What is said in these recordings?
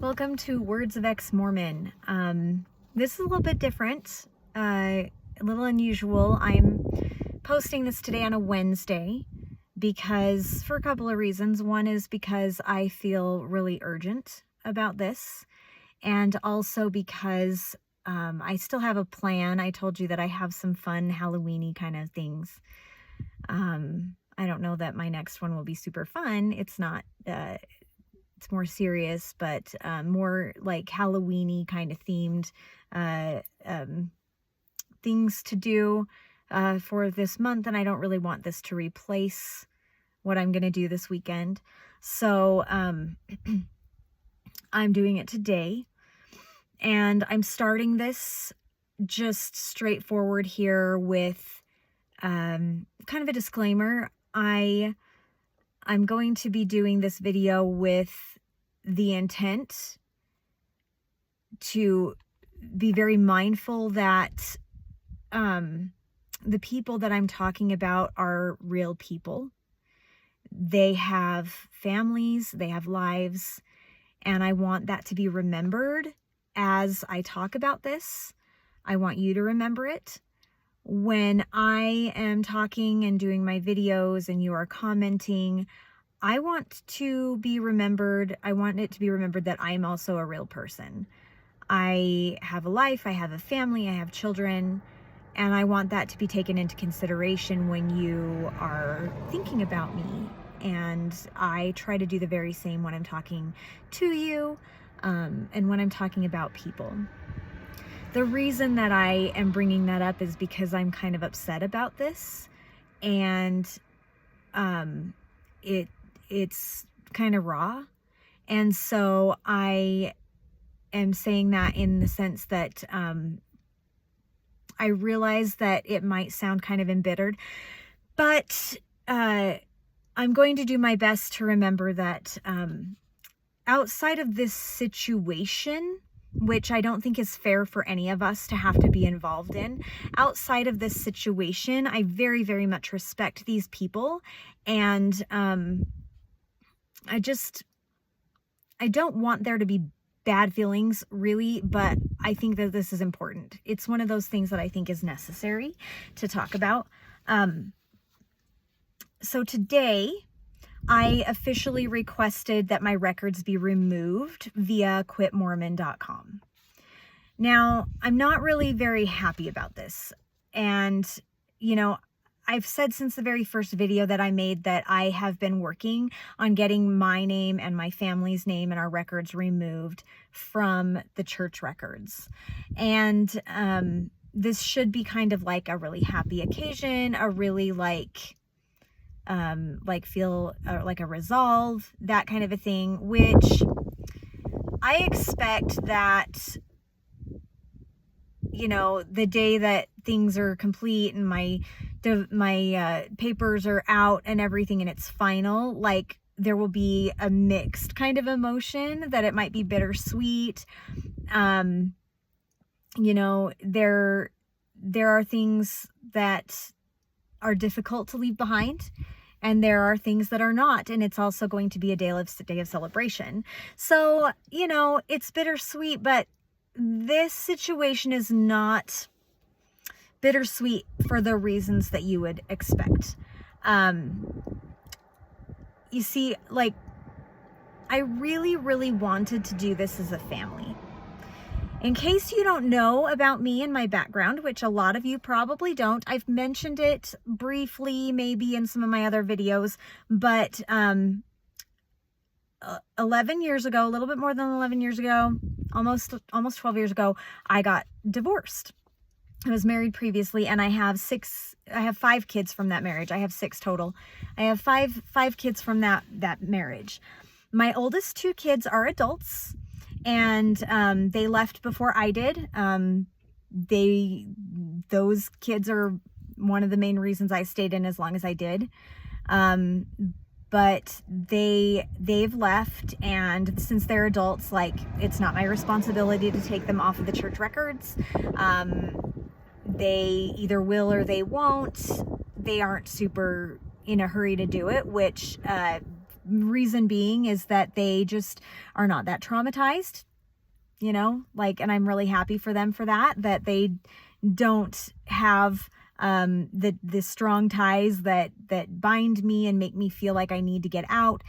Welcome to Words of Ex-Mormon. This is a little bit different, a little unusual. I'm posting this today on a Wednesday because, for a couple of reasons. One is because I feel really urgent about this, and also because I still have a plan. I told you that I have some fun Halloween-y kind of things. I don't know that my next one will be super fun. It's not... it's more serious, but more like Halloween-y kind of themed things to do for this month, and I don't really want this to replace what I'm going to do this weekend. So I'm doing it today, and I'm starting this just straightforward here with kind of a disclaimer. I'm going to be doing this video with the intent to be very mindful that the people that I'm talking about are real people. They have families, they have lives, and I want that to be remembered as I talk about this. I want you to remember it. When I am talking and doing my videos and you are commenting, I want to be remembered. I want it to be remembered that I'm also a real person. I have a life, I have a family, I have children, and I want that to be taken into consideration when you are thinking about me. And I try to do the very same when I'm talking to you and when I'm talking about people. The reason that I am bringing that up is because I'm kind of upset about this, and it's kind of raw. And so I am saying that in the sense that I realize that it might sound kind of embittered, but I'm going to do my best to remember that outside of this situation, which I don't think is fair for any of us to have to be involved in. Outside of this situation, I very, very much respect these people, and I don't want there to be bad feelings, really, but I think that this is important. It's one of those things that I think is necessary to talk about. So today, I officially requested that my records be removed via quitmormon.com. Now, I'm not really very happy about this. And, you know, I've said since the very first video that I made that I have been working on getting my name and my family's name and our records removed from the church records. And this should be kind of like a really happy occasion, a really feel like a resolve, that kind of a thing, which I expect that, you know, the day that things are complete and my papers are out and everything and it's final, like there will be a mixed kind of emotion, that it might be bittersweet. You know, there are things that are difficult to leave behind, and there are things that are not, and it's also going to be a day of celebration. So, you know, it's bittersweet, but this situation is not bittersweet for the reasons that you would expect. You see, like, I really, really wanted to do this as a family. In case you don't know about me and my background, which a lot of you probably don't, I've mentioned it briefly maybe in some of my other videos, but 11 years ago, a little bit more than 11 years ago, almost 12 years ago, I got divorced. I was married previously, and I have 5 kids from that marriage. I have 6 total. I have five kids from that marriage. My oldest 2 kids are adults, and they left before I did. Those kids are one of the main reasons I stayed in as long as I did. But they've left, and since they're adults, like, it's not my responsibility to take them off of the church records. They either will or they won't. They aren't super in a hurry to do it, which reason being is that they just are not that traumatized, and I'm really happy for them for that they don't have the strong ties that bind me and make me feel like I need to get out.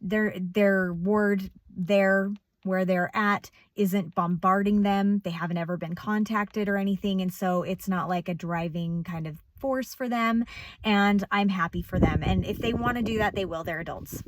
Their ward there where they're at isn't bombarding them. They haven't ever been contacted or anything, and so it's not like a driving kind of force for them, and I'm happy for them. And if they want to do that, they will. They're adults.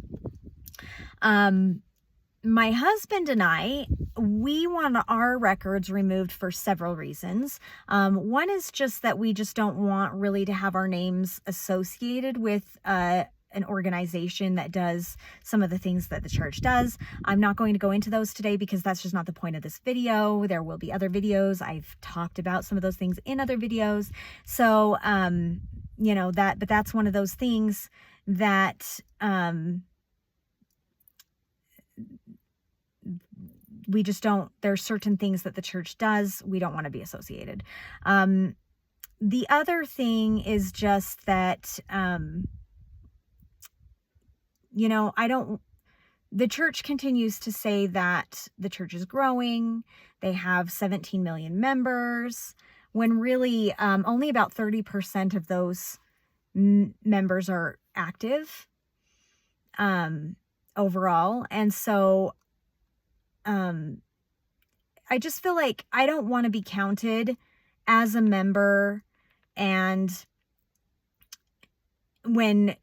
My husband and I, we want our records removed for several reasons. One is just that we just don't want really to have our names associated with an organization that does some of the things that the church does. I'm not going to go into those today because that's just not the point of this video. There will be other videos. I've talked about some of those things in other videos. So, but that's one of those things that, we just don't, there's certain things that the church does we don't want to be associated. The other thing is just that, the church continues to say that the church is growing. They have 17 million members, when really only about 30% of those members are active overall. And so I just feel like I don't want to be counted as a member, and when,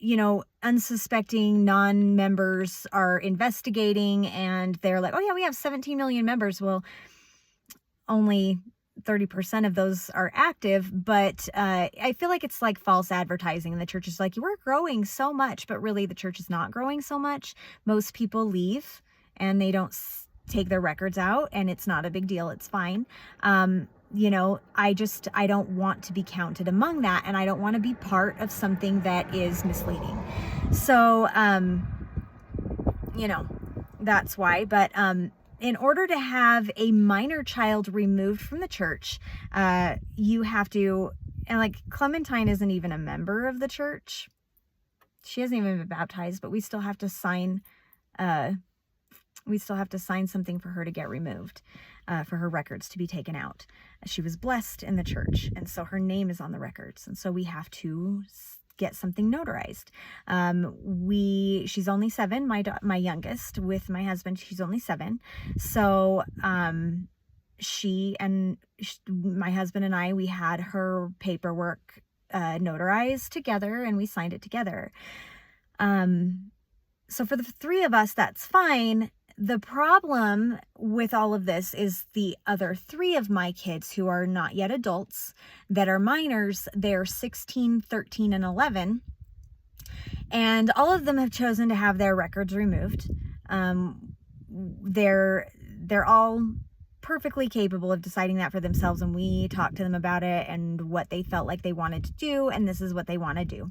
unsuspecting non-members are investigating and they're like, oh yeah, we have 17 million members. Well, only 30% of those are active, but I feel like it's like false advertising. And the church is like, we're growing so much, but really the church is not growing so much. Most people leave and they don't take their records out, and it's not a big deal. It's fine. I don't want to be counted among that, and I don't want to be part of something that is misleading. So, that's why. But in order to have a minor child removed from the church, you have to, and like Clementine isn't even a member of the church. She hasn't even been baptized, but we still have to sign something for her to get removed, for her records to be taken out. She was blessed in the church, and so her name is on the records, and so we have to get something notarized. She's only 7, my youngest, with my husband, she's only 7. So my husband and I, we had her paperwork notarized together, and we signed it together. So for the 3 of us, that's fine. The problem with all of this is the other 3 of my kids who are not yet adults, that are minors. They're 16, 13, and 11. And all of them have chosen to have their records removed. They're all perfectly capable of deciding that for themselves, and we talked to them about it and what they felt like they wanted to do, and this is what they want to do.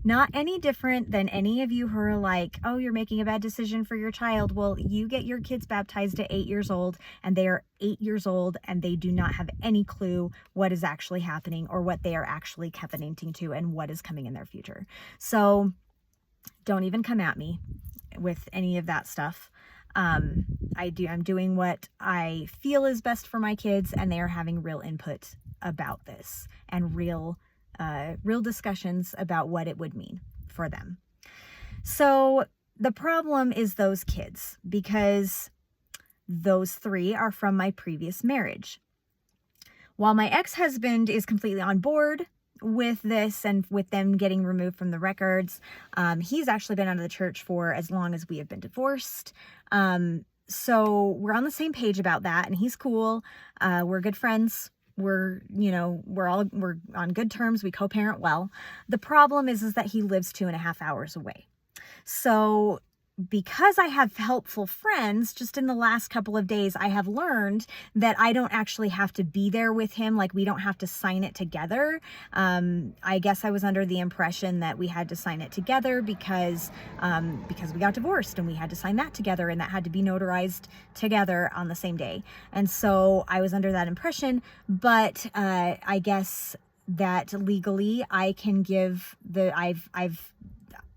Not any different than any of you who are like, oh, you're making a bad decision for your child. Well, you get your kids baptized at 8 years old, and they are 8 years old, and they do not have any clue what is actually happening or what they are actually covenanting to and what is coming in their future. So don't even come at me with any of that stuff. I'm doing what I feel is best for my kids, and they are having real input about this and real discussions about what it would mean for them. So the problem is those kids, because those 3 are from my previous marriage. While my ex-husband is completely on board with this and with them getting removed from the records, he's actually been out of the church for as long as we have been divorced. So we're on the same page about that, and he's cool. We're good friends. We're on good terms. We co-parent well. The problem is that he lives 2.5 hours away. So because I have helpful friends, just in the last couple of days, I have learned that I don't actually have to be there with him. Like, we don't have to sign it together. I guess I was under the impression that we had to sign it together because we got divorced, and we had to sign that together, and that had to be notarized together on the same day. And so I was under that impression, but I guess that legally I can give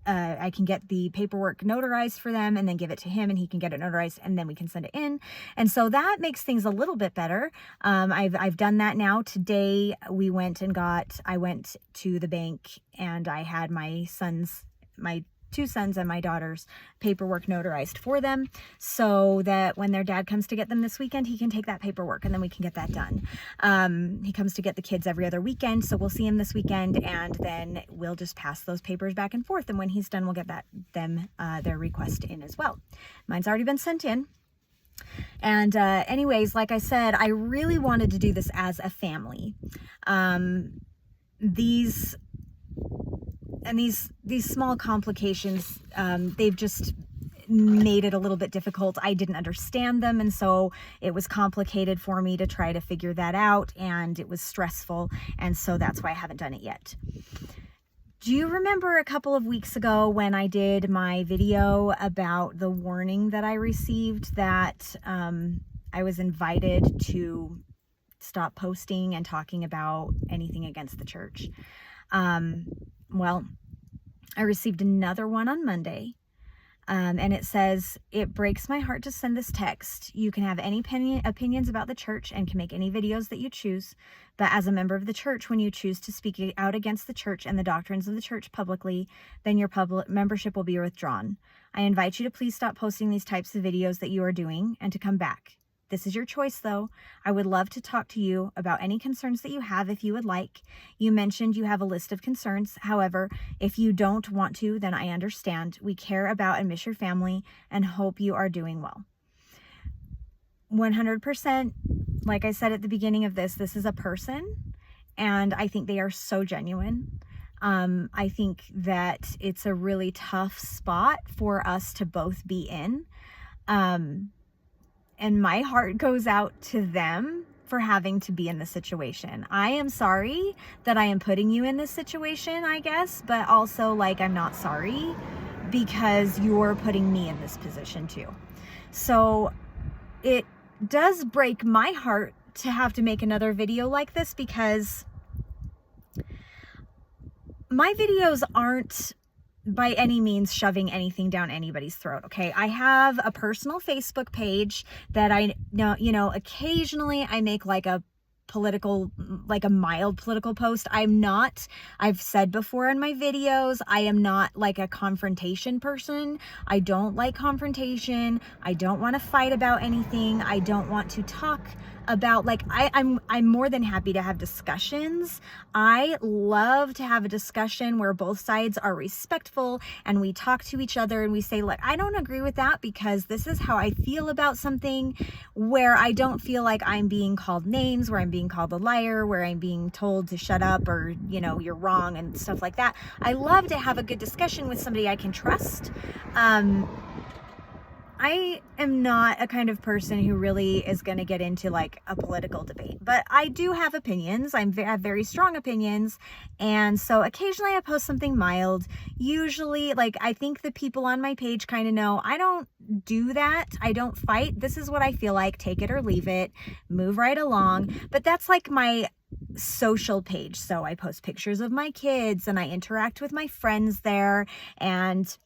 I can get the paperwork notarized for them and then give it to him, and he can get it notarized, and then we can send it in. And so that makes things a little bit better. I've done that now. Today I went to the bank, and I had my 2 sons and my daughter's paperwork notarized for them, so that when their dad comes to get them this weekend, he can take that paperwork and then we can get that done. He comes to get the kids every other weekend, so we'll see him this weekend, and then we'll just pass those papers back and forth, and when he's done, we'll get their request in as well. Mine's already been sent in. And anyways, like I said, I really wanted to do this as a family. These small complications, they've just made it a little bit difficult. I didn't understand them, and so it was complicated for me to try to figure that out, and it was stressful, and so that's why I haven't done it yet. Do you remember a couple of weeks ago when I did my video about the warning that I received that I was invited to stop posting and talking about anything against the church? Well, I received another one on Monday, and it says, "It breaks my heart to send this text. You can have any opinions about the church and can make any videos that you choose, but as a member of the church, when you choose to speak out against the church and the doctrines of the church publicly, then your public membership will be withdrawn. I invite you to please stop posting these types of videos that you are doing and to come back. This is your choice, though. I would love to talk to you about any concerns that you have if you would like. You mentioned you have a list of concerns. However, if you don't want to, then I understand. We care about and miss your family and hope you are doing well." 100%, like I said at the beginning of this is a person, and I think they are so genuine. I think that it's a really tough spot for us to both be in. And my heart goes out to them for having to be in this situation. I am sorry that I am putting you in this situation, I guess, but also, like, I'm not sorry because you're putting me in this position too. So it does break my heart to have to make another video like this, because my videos aren't by any means shoving anything down anybody's throat, okay? I have a personal Facebook page that I know, occasionally I make like a mild political post. I've said before in my videos, I am not like a confrontation person. I don't like confrontation. I don't want to fight about anything. I don't want to talk about, like, I'm more than happy to have discussions. I love to have a discussion where both sides are respectful and we talk to each other and we say, look, I don't agree with that because this is how I feel about something, where I don't feel like I'm being called names, where I'm being called a liar, where I'm being told to shut up or, you're wrong and stuff like that. I love to have a good discussion with somebody I can trust. I am not a kind of person who really is going to get into like a political debate, but I do have opinions. I have very strong opinions. And so occasionally I post something mild. Usually, like, I think the people on my page kind of know I don't do that. I don't fight. This is what I feel like. Take it or leave it. Move right along. But that's like my social page. So I post pictures of my kids and I interact with my friends there, and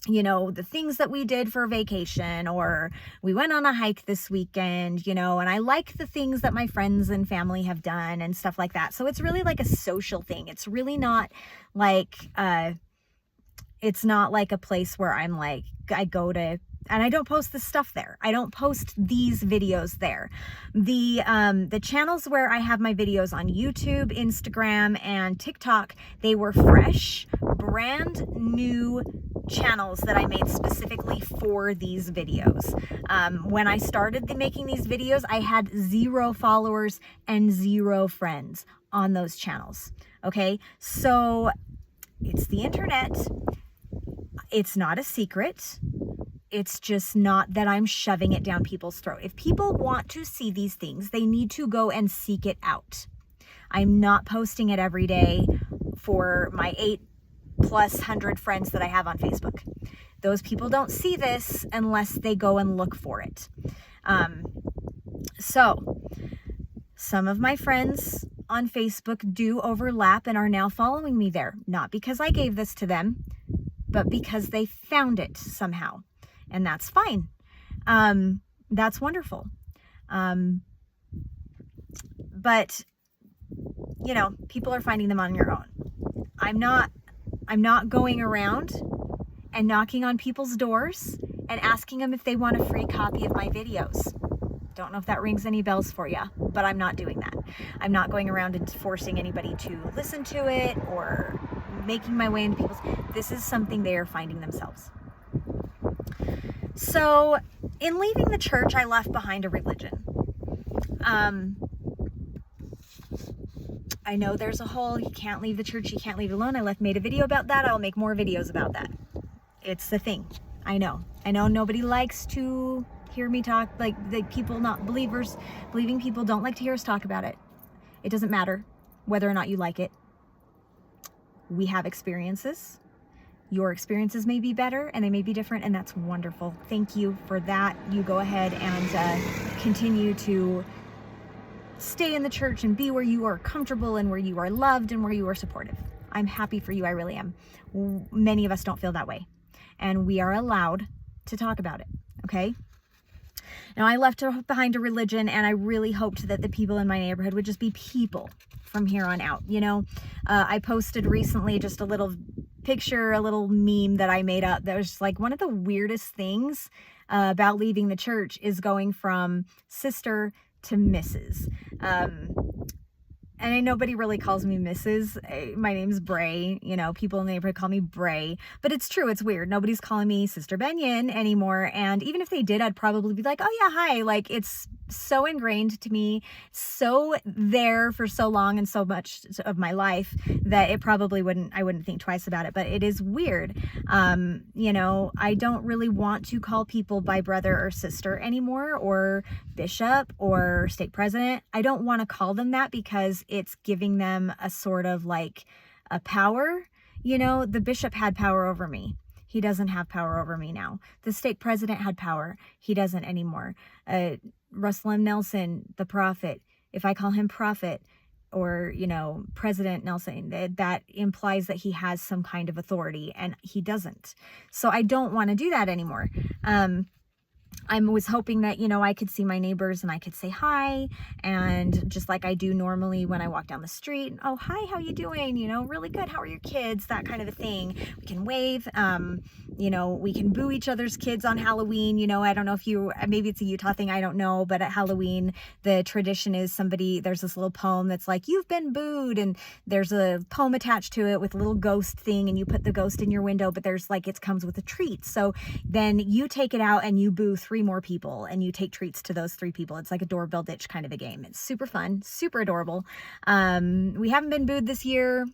the things that we did for vacation, or we went on a hike this weekend, and I like the things that my friends and family have done and stuff like that. So it's really like a social thing. It's really not like, it's not like a place where I'm like, I go to, and I don't post this stuff there. I don't post these videos there. The channels where I have my videos on YouTube, Instagram, and TikTok, they were fresh, brand new channels that I made specifically for these videos. When I started making these videos, I had 0 followers and 0 friends on those channels. Okay, so it's the internet. It's not a secret. It's just not that I'm shoving it down people's throat. If people want to see these things, they need to go and seek it out. I'm not posting it every day for my 800+ friends that I have on Facebook. Those people don't see this unless they go and look for it. So some of my friends on Facebook do overlap and are now following me there. Not because I gave this to them, but because they found it somehow. And that's fine. That's wonderful. But you know, people are finding them on your own. I'm not going around and knocking on people's doors and asking them if they want a free copy of my videos. Don't know if that rings any bells for you, but I'm not doing that. I'm not going around and forcing anybody to listen to it or making my way into people's. This is something they are finding themselves. So in leaving the church, I left behind a religion. I know there's a whole, you can't leave the church, you can't leave it alone. I made a video about that. I'll make more videos about that. It's the thing. I know nobody likes to hear me talk, like the people, not believers, believing people don't like to hear us talk about it. It doesn't matter whether or not you like it. We have experiences. Your experiences may be better and they may be different, and that's wonderful. Thank you for that. You go ahead and continue to stay in the church and be where you are comfortable and where you are loved and where you are supportive. I'm happy for you. I really am. Many of us don't feel that way, and we are allowed to talk about it. Okay. Now, I left behind a religion, and I really hoped that the people in my neighborhood would just be people from here on out. You know, I posted recently just a little picture, a little meme that I made up that was just like, one of the weirdest things about leaving the church is going from sister to Mrs. And nobody really calls me Mrs. My name's Bray. You know, people in the neighborhood call me Bray. But it's true. It's weird. Nobody's calling me Sister Benyon anymore. And even if they did, I'd probably be like, oh yeah, hi. Like, it's so ingrained to me, so there for so long and so much of my life that it probably I wouldn't think twice about it. But it is weird. You know, I don't really want to call people by brother or sister anymore, or bishop or stake president. I don't want to call them that because it's giving them a sort of like a power. You know, the bishop had power over me. He doesn't have power over me now. The stake president had power. He doesn't anymore. Russell M. Nelson, the prophet, if I call him prophet or, you know, President Nelson, that implies that he has some kind of authority, and he doesn't. So I don't want to do that anymore. I was hoping that, you know, I could see my neighbors and I could say hi, and just like I do normally when I walk down the street, oh, hi, how you doing? You know, really good. How are your kids? That kind of a thing. We can wave. You know, we can boo each other's kids on Halloween. You know, I don't know if maybe it's a Utah thing, I don't know, but at Halloween, the tradition is there's this little poem that's like, you've been booed, and there's a poem attached to it with a little ghost thing, and you put the ghost in your window, but there's like, it comes with a treat. So then you take it out and you boo 3 more people, and you take treats to those 3 people. It's like a doorbell ditch kind of a game. It's super fun, super adorable. We haven't been booed this year.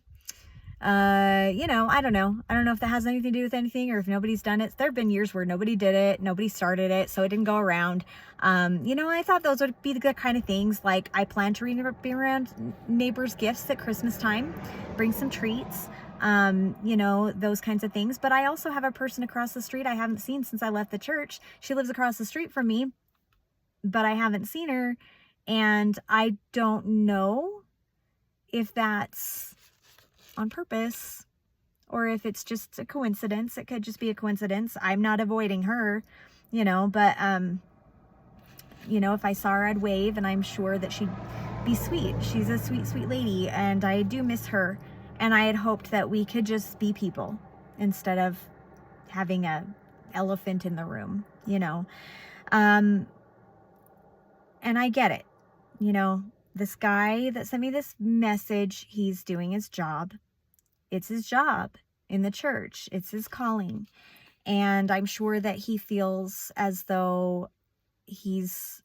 You know, I don't know if that has anything to do with anything, or if nobody's done it. There have been years where nobody did it, nobody started it, so it didn't go around. You know, I thought those would be the good kind of things. Like, I plan to be around neighbors' gifts at Christmas time, bring some treats, you know, those kinds of things. But I also have a person across the street I haven't seen since I left the church. She lives across the street from me, but I haven't seen her, and I don't know if that's on purpose or if it's just a coincidence. It could just be a coincidence. I'm not avoiding her, you know, but you know, if I saw her, I'd wave, and I'm sure that she'd be sweet. She's a sweet, sweet lady, and I do miss her. And I had hoped that we could just be people instead of having a elephant in the room, you know. And I get it. You know, this guy that sent me this message, he's doing his job. It's his job in the church. It's his calling. And I'm sure that he feels as though he's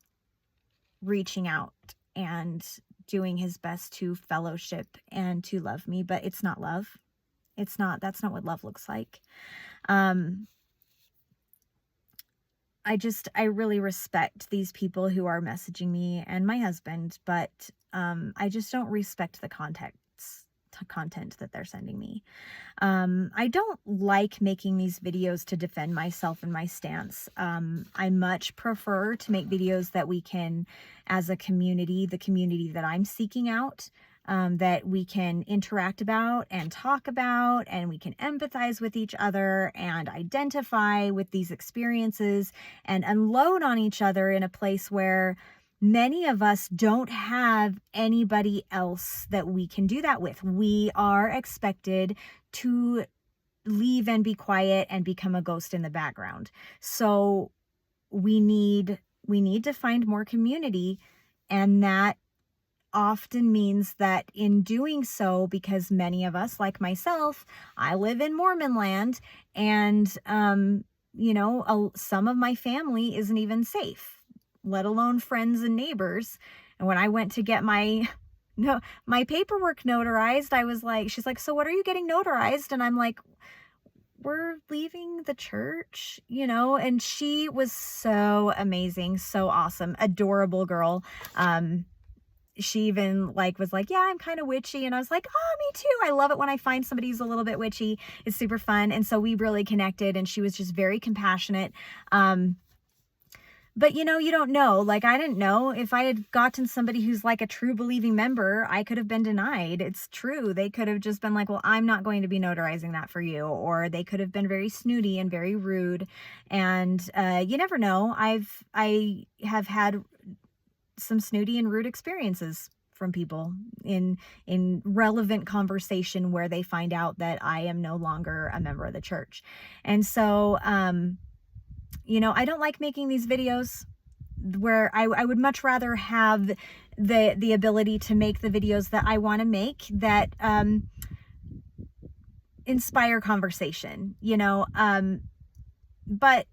reaching out and doing his best to fellowship and to love me, but it's not love. That's not what love looks like. I really respect these people who are messaging me and my husband, but I just don't respect the content that they're sending me. I don't like making these videos to defend myself and my stance. I much prefer to make videos that we can, as a community, the community that I'm seeking out, that we can interact about and talk about, and we can empathize with each other and identify with these experiences and unload on each other in a place where many of us don't have anybody else that we can do that with. We are expected to leave and be quiet and become a ghost in the background. So we need to find more community, and that often means that in doing so, because many of us, like myself, I live in Mormon land, and some of my family isn't even safe, let alone friends and neighbors. And when I went to get my paperwork notarized, I was like, she's like, so what are you getting notarized? And I'm like, we're leaving the church, and she was so amazing, so awesome, adorable girl. She even was like, yeah, I'm kind of witchy. And I was like, oh, me too. I love it when I find somebody who's a little bit witchy. It's super fun. And so we really connected, and she was just very compassionate. But you don't know. I didn't know if I had gotten somebody who's like a true believing member, I could have been denied. It's true. They could have just been like, well, I'm not going to be notarizing that for you. Or they could have been very snooty and very rude. And you never know. I have had some snooty and rude experiences from people in relevant conversation where they find out that I am no longer a member of the church. And so, I don't like making these videos where I would much rather have the ability to make the videos that I want to make that inspire conversation, but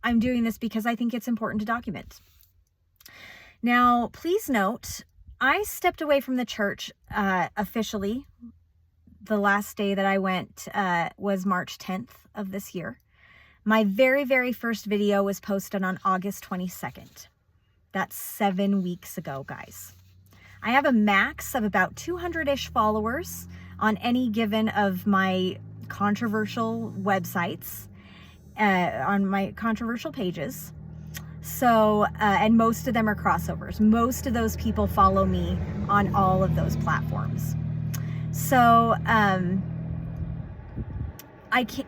I'm doing this because I think it's important to document. Now, please note, I stepped away from the church officially. The last day that I went was March 10th of this year. My very, very first video was posted on August 22nd. That's 7 weeks ago, guys. I have a max of about 200-ish followers on any given of my controversial websites, on my controversial pages. So, and most of them are crossovers. Most of those people follow me on all of those platforms. So, I can't,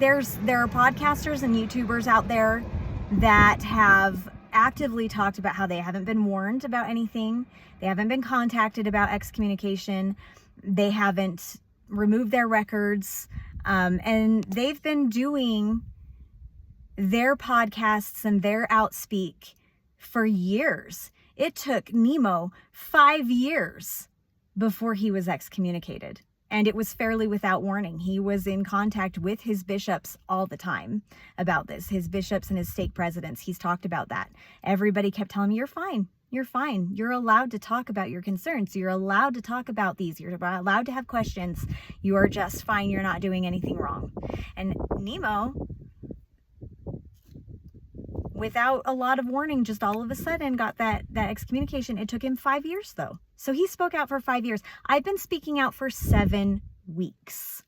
there are podcasters and YouTubers out there that have actively talked about how they haven't been warned about anything. They haven't been contacted about excommunication. They haven't removed their records. And they've been doing their podcasts and their outspeak for years. It took Nemo 5 years before he was excommunicated. And it was fairly without warning. He was in contact with his bishops all the time about this. His bishops and his stake presidents. He's talked about that. Everybody kept telling me, you're fine. You're fine. You're allowed to talk about your concerns. You're allowed to talk about these. You're allowed to have questions. You are just fine. You're not doing anything wrong. And Nemo, without a lot of warning, just all of a sudden got that excommunication. It took him 5 years, though. So he spoke out for 5 years. I've been speaking out for 7 weeks.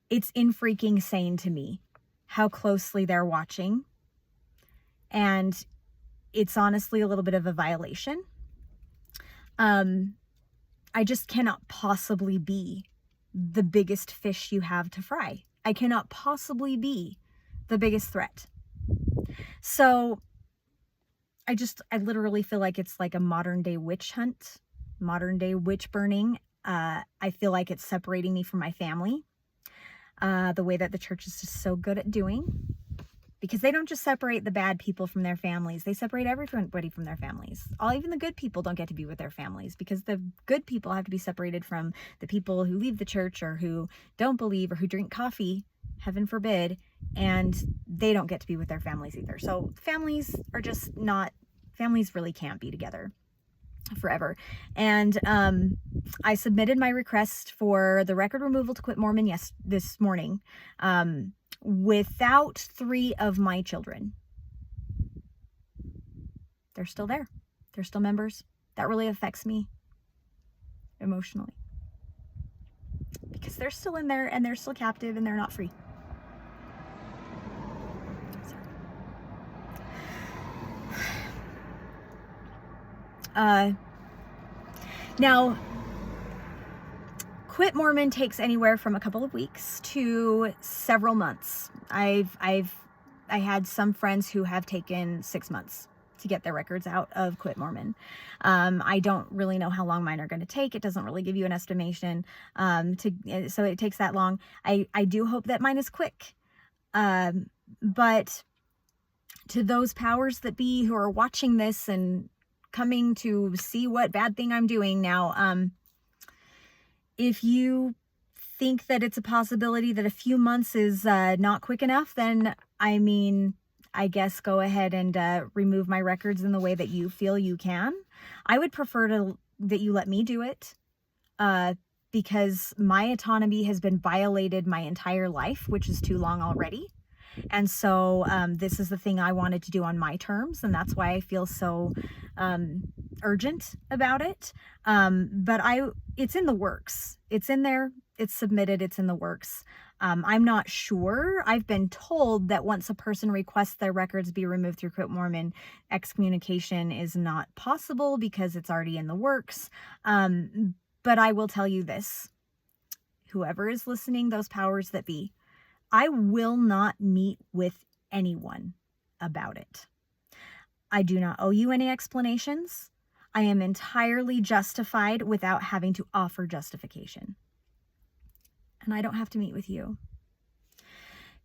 It's freaking insane to me how closely they're watching. And it's honestly a little bit of a violation. I just cannot possibly be the biggest fish you have to fry. I cannot possibly be the biggest threat. So I literally feel like it's like a modern day witch hunt, modern day witch burning. I feel like it's separating me from my family, the way that the church is just so good at doing, because they don't just separate the bad people from their families. They separate everybody from their families. Even the good people don't get to be with their families, because the good people have to be separated from the people who leave the church or who don't believe or who drink coffee, heaven forbid, and they don't get to be with their families either. So families really can't be together forever. And I submitted my request for the record removal to quit Mormon this morning, without 3 of my children. They're still there. They're still members. That really affects me emotionally, because they're still in there and they're still captive and they're not free. Now, Quit Mormon takes anywhere from a couple of weeks to several months. I had some friends who have taken 6 months to get their records out of Quit Mormon. I don't really know how long mine are going to take. It doesn't really give you an estimation. So it takes that long. I do hope that mine is quick. But to those powers that be who are watching this and coming to see what bad thing I'm doing now, if you think that it's a possibility that a few months is not quick enough, then I guess go ahead and remove my records in the way that you feel you can. I would prefer that you let me do it, because my autonomy has been violated my entire life, which is too long already. And so this is the thing I wanted to do on my terms, and that's why I feel so urgent about it. But it's in the works. It's in there. It's submitted. It's in the works. I'm not sure. I've been told that once a person requests their records be removed through Quit Mormon, excommunication is not possible because it's already in the works. But I will tell you this. Whoever is listening, those powers that be, I will not meet with anyone about it. I do not owe you any explanations. I am entirely justified without having to offer justification. And I don't have to meet with you.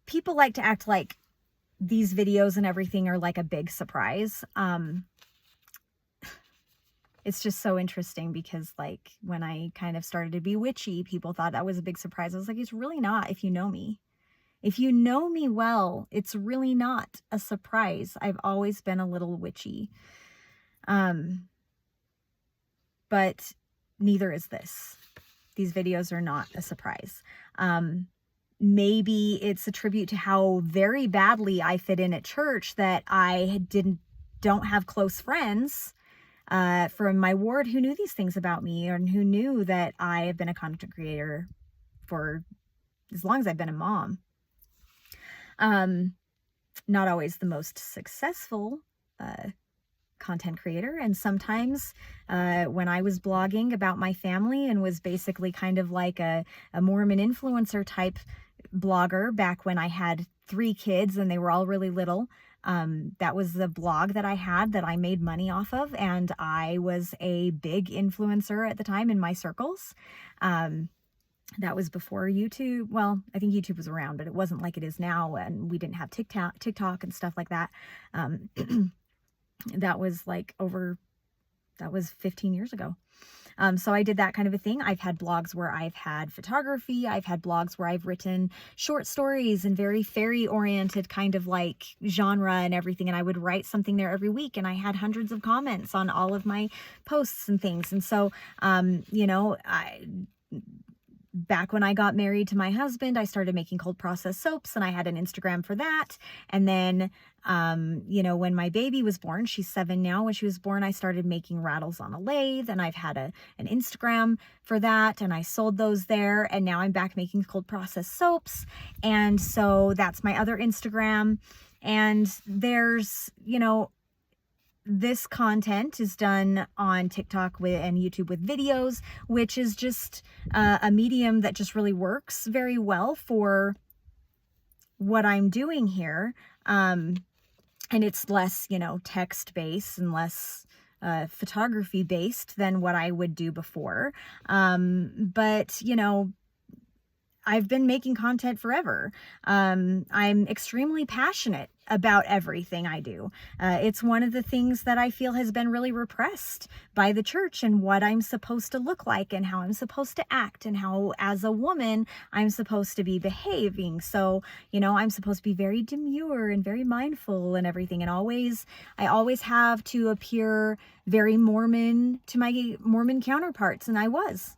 People like to act like these videos and everything are like a big surprise. It's just so interesting because like when I kind of started to be witchy, people thought that was a big surprise. I was like, it's really not if you know me. If you know me well, it's really not a surprise. I've always been a little witchy. But neither is this. These videos are not a surprise. Maybe it's a tribute to how very badly I fit in at church that I don't have close friends from my ward who knew these things about me and who knew that I have been a content creator for as long as I've been a mom. Not always the most successful content creator. And sometimes when I was blogging about my family and was basically kind of like a Mormon influencer type blogger back when I had 3 kids and they were all really little, that was the blog that I had that I made money off of. And I was a big influencer at the time in my circles. That was before YouTube. Well, I think YouTube was around, but it wasn't like it is now. And we didn't have TikTok and stuff like that. That was 15 years ago. So I did that kind of a thing. I've had blogs where I've had photography. I've had blogs where I've written short stories and very fairy oriented kind of like genre and everything. And I would write something there every week. And I had hundreds of comments on all of my posts and things. And so, back when I got married to my husband, I started making cold processed soaps and I had an Instagram for that. And then, when my baby was born, she's 7 now. When she was born, I started making rattles on a lathe and I've had an Instagram for that. And I sold those there. And now I'm back making cold processed soaps. And so that's my other Instagram. And there's, this content is done on TikTok and YouTube with videos, which is just a medium that just really works very well for what I'm doing here. And it's less, text based and less photography based than what I would do before. But I've been making content forever. I'm extremely passionate about everything I do. It's one of the things that I feel has been really repressed by the church and what I'm supposed to look like and how I'm supposed to act and how as a woman I'm supposed to be behaving. So, I'm supposed to be very demure and very mindful and everything. And I always have to appear very Mormon to my Mormon counterparts. And I was.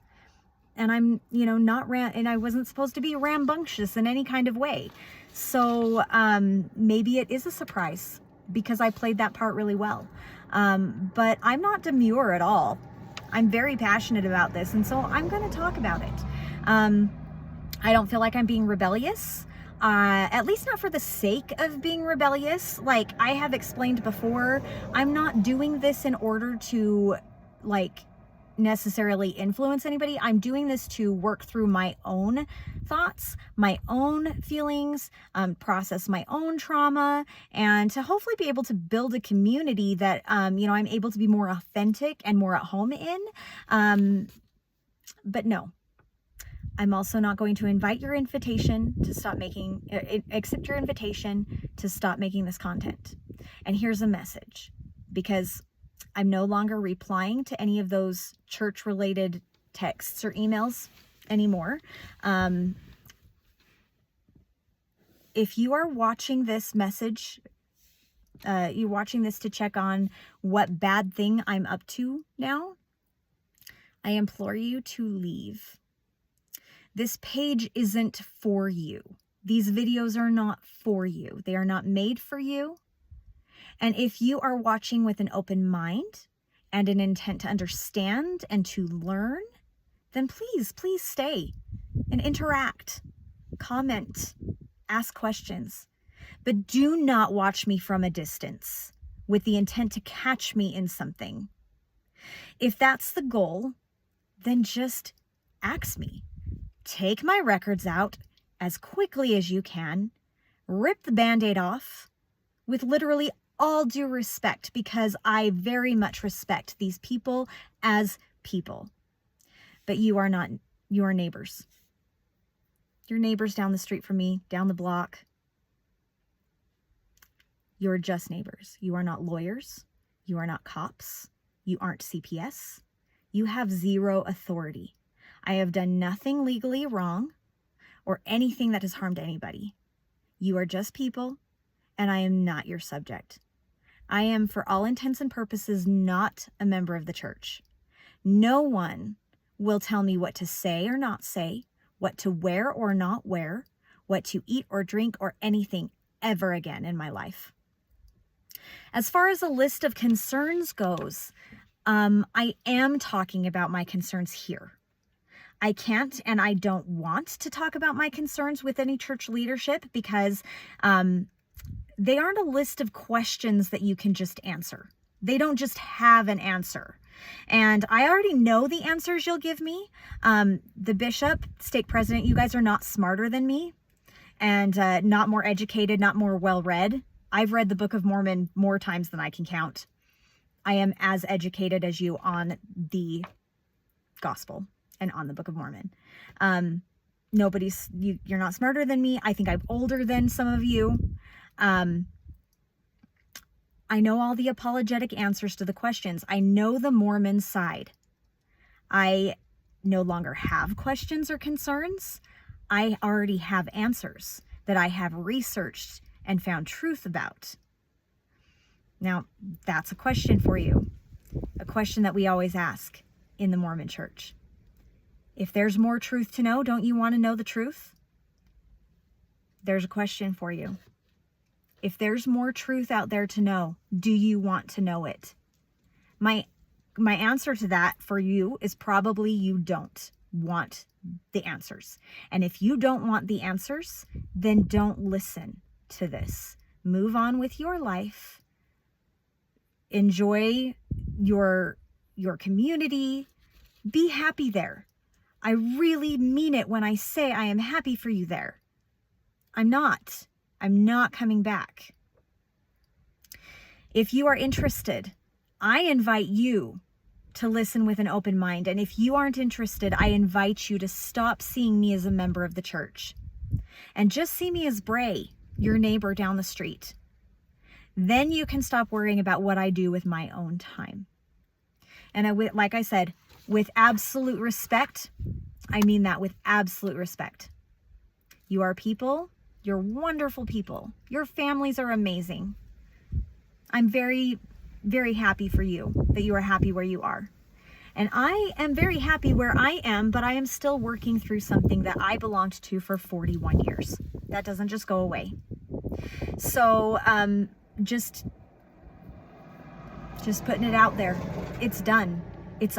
And I'm, and I wasn't supposed to be rambunctious in any kind of way. So maybe it is a surprise because I played that part really well. But I'm not demure at all. I'm very passionate about this. And so I'm going to talk about it. I don't feel like I'm being rebellious. At least not for the sake of being rebellious. Like I have explained before, I'm not doing this in order to necessarily influence anybody. I'm doing this to work through my own thoughts, my own feelings, process my own trauma, and to hopefully be able to build a community that, I'm able to be more authentic and more at home in. But no, I'm also not going to accept your invitation to stop making this content. And here's a message, because I'm no longer replying to any of those church-related texts or emails anymore. If you are watching this message, you're watching this to check on what bad thing I'm up to now, I implore you to leave. This page isn't for you. These videos are not for you. They are not made for you. And if you are watching with an open mind and an intent to understand and to learn, then please stay and interact, comment, ask questions. But do not watch me from a distance with the intent to catch me in something. If that's the goal, then just ask me. Take my records out as quickly as you can, rip the Band-Aid off with literally all due respect, because I very much respect these people as people. But you are not your neighbors. Your neighbors down the street from me, down the block. You're just neighbors. You are not lawyers. You are not cops. You aren't CPS. You have zero authority. I have done nothing legally wrong or anything that has harmed anybody. You are just people, and I am not your subject. I am, for all intents and purposes, not a member of the church. No one will tell me what to say or not say, what to wear or not wear, what to eat or drink or anything ever again in my life. As far as a list of concerns goes, I am talking about my concerns here. I can't and I don't want to talk about my concerns with any church leadership, because they aren't a list of questions that you can just answer. They don't just have an answer. And I already know the answers you'll give me. The bishop, stake president, you guys are not smarter than me, and not more educated, not more well-read. I've read the Book of Mormon more times than I can count. I am as educated as you on the gospel and on the Book of Mormon. You're not smarter than me. I think I'm older than some of you. I know all the apologetic answers to the questions. I know the Mormon side. I no longer have questions or concerns. I already have answers that I have researched and found truth about. Now, that's a question for you. A question that we always ask in the Mormon Church. If there's more truth to know, don't you want to know the truth? There's a question for you. If there's more truth out there to know, do you want to know it? My answer to that for you is probably you don't want the answers. And if you don't want the answers, then don't listen to this. Move on with your life. Enjoy your community. Be happy there. I really mean it when I say I am happy for you there. I'm not coming back. If you are interested, I invite you to listen with an open mind. And if you aren't interested, I invite you to stop seeing me as a member of the church and just see me as Bray, your neighbor down the street. Then you can stop worrying about what I do with my own time. And like I said, with absolute respect, I mean that with absolute respect. You are people. You're wonderful people. Your families are amazing. I'm very, very happy for you that you are happy where you are. And I am very happy where I am, but I am still working through something that I belonged to for 41 years. That doesn't just go away. So just putting it out there. It's done. It's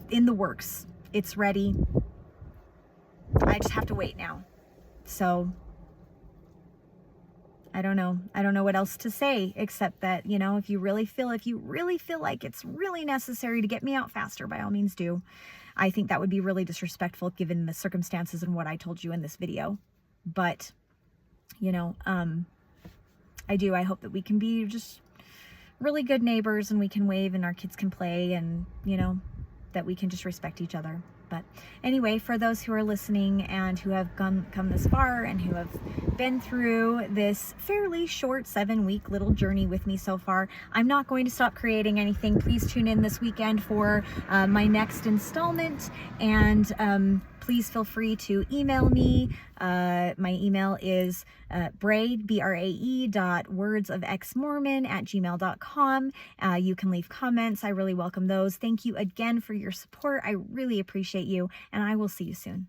in the works. It's ready. I just have to wait now. So I don't know. I don't know what else to say except that, you know, if you really feel like it's really necessary to get me out faster, by all means do. I think that would be really disrespectful given the circumstances and what I told you in this video. But, you know, I hope that we can be just really good neighbors and we can wave and our kids can play and, you know, that we can just respect each other. But anyway, for those who are listening and who have come this far and who have been through this fairly short 7-week little journey with me so far, I'm not going to stop creating anything. Please tune in this weekend for my next installment, and please feel free to email me. My email is brae, B-R-A-E, wordsofexmormon@gmail.com. You can leave comments. I really welcome those. Thank you again for your support. I really appreciate you, and I will see you soon.